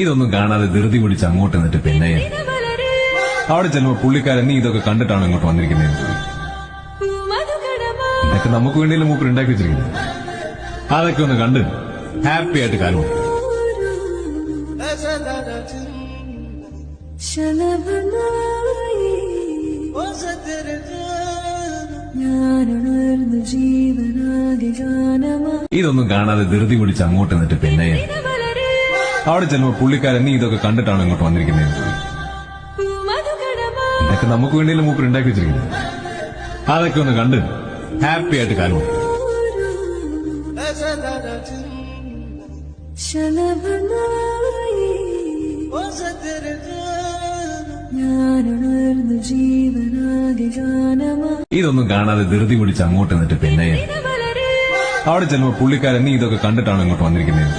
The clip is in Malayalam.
ഇതൊന്നും കാണാതെ ധൃതി പിടിച്ച് അങ്ങോട്ട് നിന്നിട്ട് പിന്നെ അവിടെ ചെല്ലുമ്പോ പുള്ളിക്കാരൻ നീ ഇതൊക്കെ കണ്ടിട്ടാണ് ഇങ്ങോട്ട് വന്നിരിക്കുന്നത്. ഇതൊക്കെ നമുക്ക് വേണ്ടിയല്ലേ മൂപ്പർ ഉണ്ടാക്കി വെച്ചിരിക്കുന്നത്. അതൊക്കെ ഒന്ന് കണ്ട് ഹാപ്പി ആയിട്ട് കാലം ഇതൊന്നും കാണാതെ ധൃതി പിടിച്ച് അങ്ങോട്ട് നിന്നിട്ട് പിന്നെ അവിടെ ചെല്ലുമ്പോ പുള്ളിക്കാരൻ നീ ഇതൊക്കെ കണ്ടിട്ടാണ് ഇങ്ങോട്ട് വന്നിരിക്കുന്നത്. ഇതൊക്കെ നമുക്ക് വേണ്ടിയല്ലേ മൂപ്പർ ഉണ്ടാക്കി വെച്ചിരിക്കുന്നത്. അതൊക്കെ ഒന്ന് കണ്ട് ഹാപ്പി ആയിട്ട് കാലം ഇതൊന്നും കാണാതെ ധൃതി പിടിച്ച് അങ്ങോട്ട് നിന്നിട്ട് പിന്നെ അവിടെ ചെല്ലുമ്പോ പുള്ളിക്കാരൻ നീ ഇതൊക്കെ കണ്ടിട്ടാണ് ഇങ്ങോട്ട് വന്നിരിക്കുന്നത്.